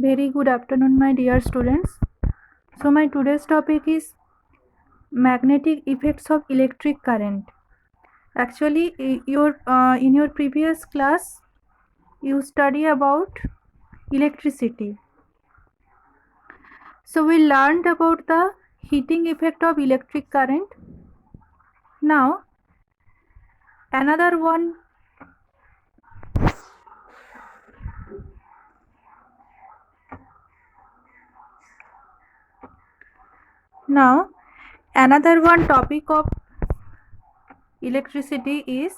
Very good afternoon, my dear students. So, my today's topic is magnetic effects of electric current. Actually, in your previous class, you study about electricity. So, we learned about the heating effect of electric current. Now, another one. Now, another one topic of electricity is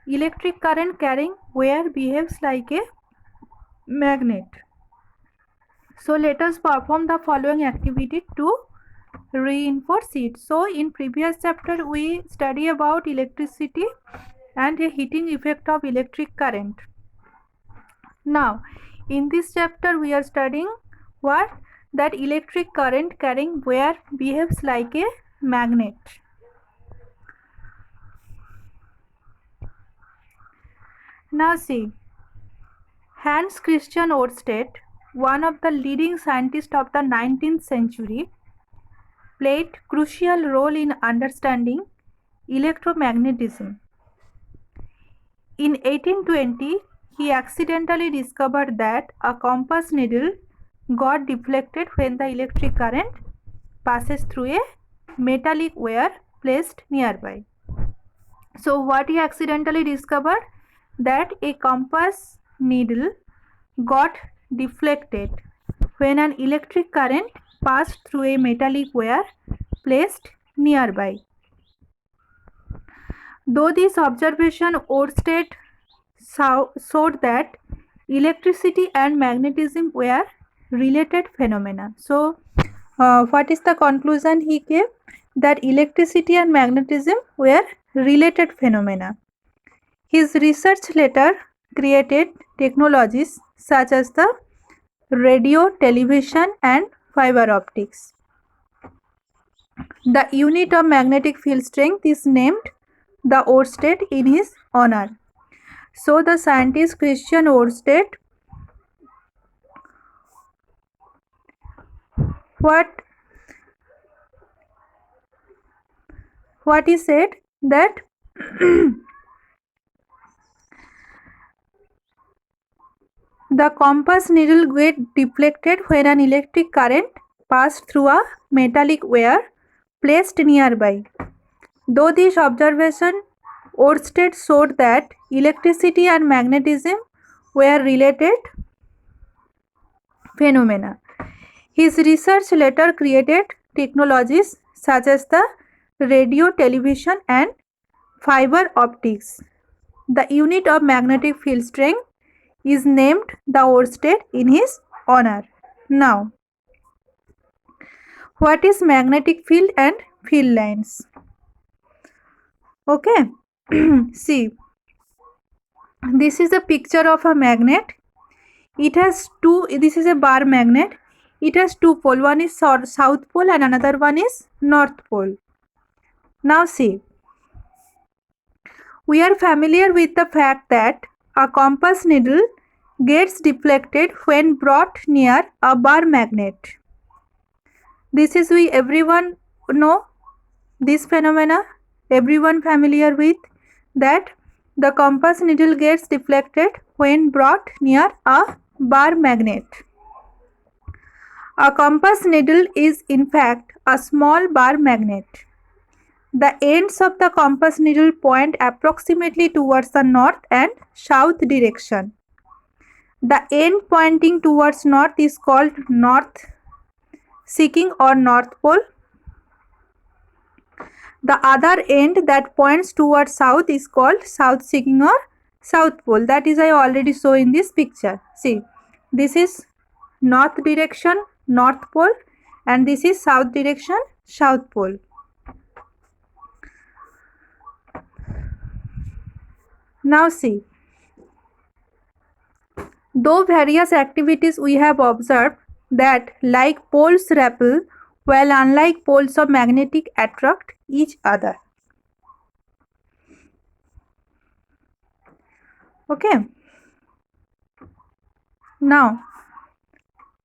electric current carrying wire behaves like a magnet. So let us perform the following activity to reinforce it. So in previous chapter we study about electricity and a heating effect of electric current. Now in this chapter we are studying what? That electric current carrying wire behaves like a magnet. Now see, Hans Christian Ørsted, one of the leading scientists of the 19th century, played crucial role in understanding electromagnetism. In 1820, he accidentally discovered that a compass needle got deflected when the electric current passes through a metallic wire placed nearby. So what he accidentally discovered? That a compass needle got deflected when an electric current passed through a metallic wire placed nearby. Though this observation Ørsted showed that electricity and magnetism were related phenomena. So, what is the conclusion he gave? That electricity and magnetism were related phenomena. His research later created technologies such as the radio, television, and fiber optics. The unit of magnetic field strength is named the Ørsted in his honor. So the scientist Christian Ørsted, what he said, that the compass needle get deflected when an electric current passed through a metallic wire placed nearby. Though this observation Ørsted showed that electricity and magnetism were related phenomena. His research later created technologies such as the radio, television, and fiber optics. The unit of magnetic field strength is named the Ørsted in his honor. Now, what is magnetic field and field lines? Okay, see, this is a picture of a magnet. It has two, this is a bar magnet. It has two poles, one is south pole and another one is north pole. Now see, we are familiar with the fact that a compass needle gets deflected when brought near a bar magnet. This is we everyone know this phenomena, everyone familiar with that the compass needle gets deflected when brought near a bar magnet. A compass needle is in fact a small bar magnet. The ends of the compass needle point approximately towards the north and south direction. The end pointing towards north is called north seeking or north pole. The other end that points towards south is called south seeking or south pole. That is I already show in this picture. See, this is north direction, north pole, and this is south direction, south pole. Now see, though various activities we have observed that like poles repel while unlike poles of magnetic attract each other. Okay. Now,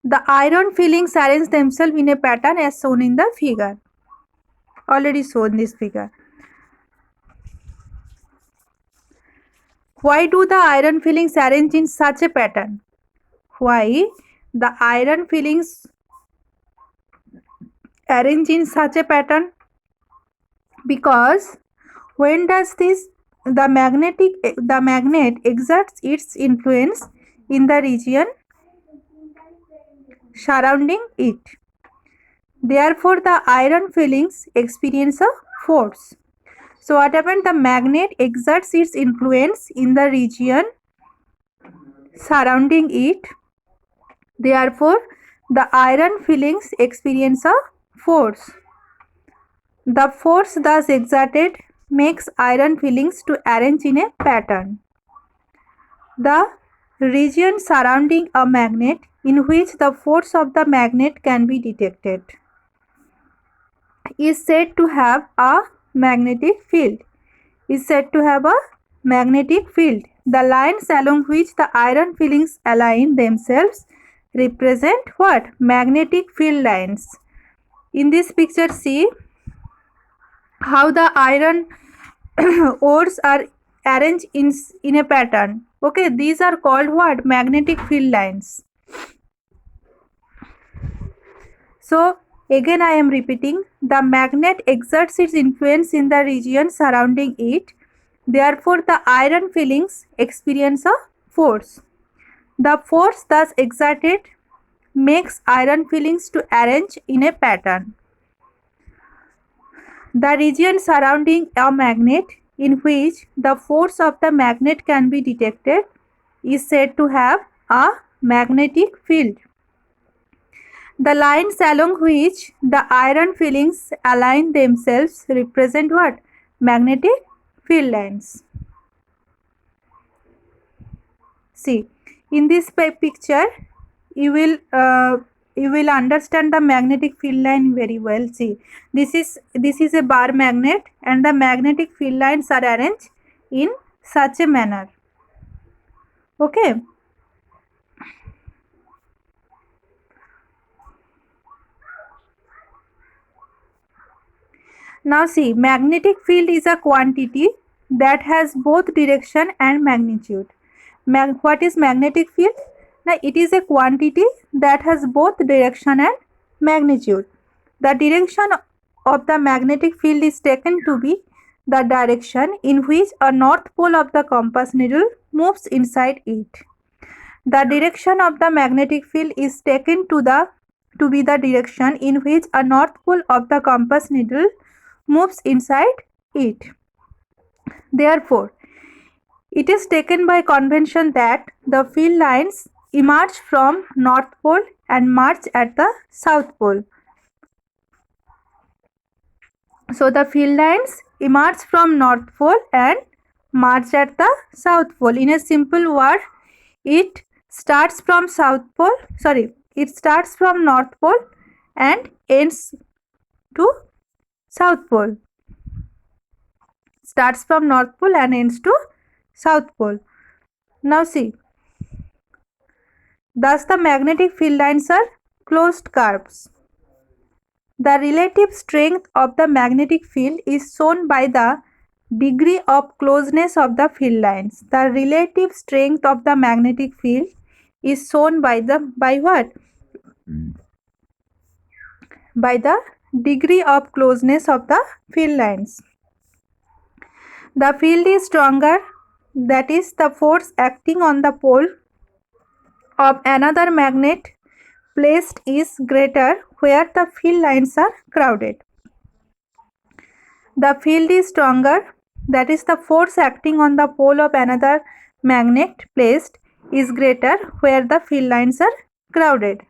the iron fillings arrange themselves in a pattern as shown in the figure. Already shown this figure. Why do the iron fillings arrange in such a pattern? Why the iron fillings arrange in such a pattern? Because when does the magnet exerts its influence in the region surrounding it. Therefore, the iron fillings experience a force. So what happened? The magnet exerts its influence in the region surrounding it. Therefore, the iron fillings experience a force. The force thus exerted makes iron fillings to arrange in a pattern. The region surrounding a magnet in which the force of the magnet can be detected is said to have a magnetic field. The lines along which the iron fillings align themselves represent what? Magnetic field lines. In this picture, see how the iron ores are arranged in a pattern. Okay, these are called what? Magnetic field lines. So again I am repeating, the magnet exerts its influence in the region surrounding it. Therefore, the iron fillings experience a force. The force thus exerted makes iron fillings to arrange in a pattern. The region surrounding a magnet in which the force of the magnet can be detected is said to have a magnetic field. The lines along which the iron fillings align themselves represent what? Magnetic field lines. See, in this picture, you will understand the magnetic field line very well. See, this is a bar magnet, and the magnetic field lines are arranged in such a manner. Okay. Now see, magnetic field is a quantity that has both direction and magnitude. What is magnetic field? Now it is a quantity that has both direction and magnitude. The direction of the magnetic field is taken to be the direction in which a north pole of the compass needle moves inside it. The direction of the magnetic field is taken to be the direction in which a north pole of the compass needle moves inside it. Therefore, it is taken by convention that the field lines emerge from north pole and march at the south pole. So the field lines emerge from north pole and march at the south pole. In a simple word, it starts from north pole and ends to south pole. Starts from north pole and ends to south pole. Now see, thus the magnetic field lines are closed curves. The relative strength of the magnetic field is shown by the degree of closeness of the field lines. The relative strength of the magnetic field is shown by what? By the degree of closeness of the field lines. The field is stronger, that is, the force acting on the pole of another magnet placed is greater where the field lines are crowded. The field is stronger, that is, the force acting on the pole of another magnet placed is greater where the field lines are crowded.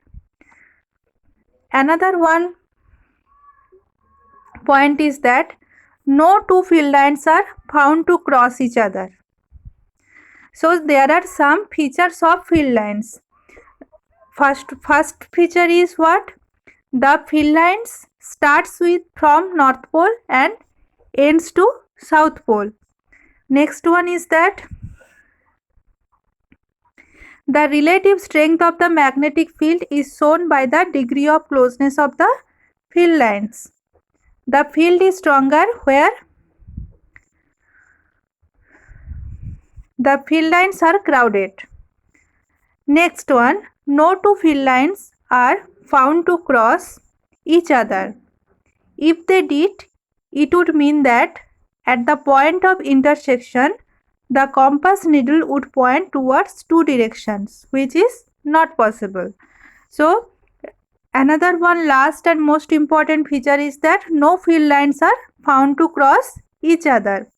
Another one point is that no two field lines are found to cross each other. So there are some features of field lines. First feature is what? The field lines starts from north pole and ends to south pole. Next one is that The relative strength of the magnetic field is shown by the degree of closeness of the field lines. The field is stronger where the field lines are crowded. Next one, no two field lines are found to cross each other. If they did, it would mean that at the point of intersection, the compass needle would point towards two directions, which is not possible. So, another one last and most important feature is that no field lines are found to cross each other.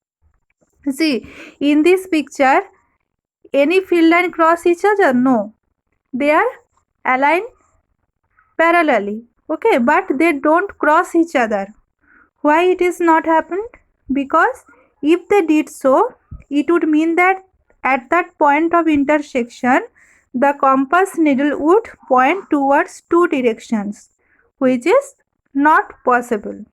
See, in this picture, any field line cross each other? No. They are aligned parallelly. Okay, but they don't cross each other. Why it is not happened? Because if they did so, it would mean that at that point of intersection, the compass needle would point towards two directions, which is not possible.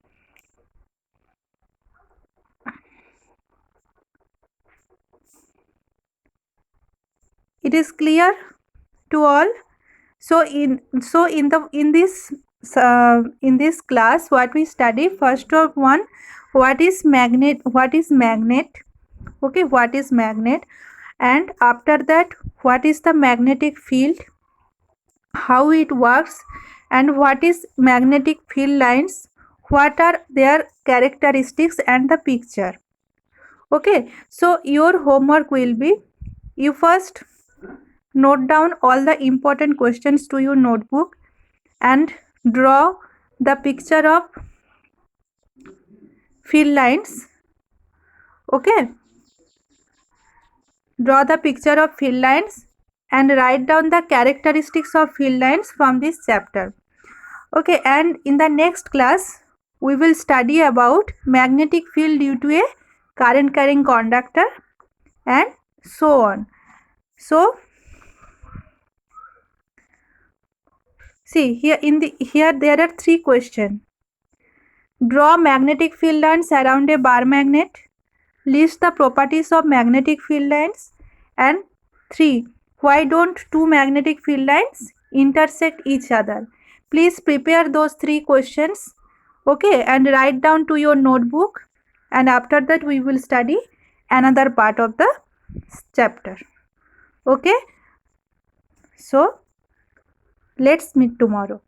It is clear to all. So in this class, what we study, first of one, what is magnet, okay, what is magnet, and after that, what is the magnetic field, how it works, and what is magnetic field lines, what are their characteristics, and the picture. Okay, so your homework will be, you first note down all the important questions to your notebook and draw the picture of field lines. Okay, draw the picture of field lines and write down the characteristics of field lines from this chapter. Okay, and in the next class we will study about magnetic field due to a current carrying conductor and so on. So see here, here there are three questions. Draw magnetic field lines around a bar magnet. List the properties of magnetic field lines. And 3. Why don't two magnetic field lines intersect each other? Please prepare those three questions, okay, and write down to your notebook, and after that we will study another part of the chapter. Okay, so let's meet tomorrow.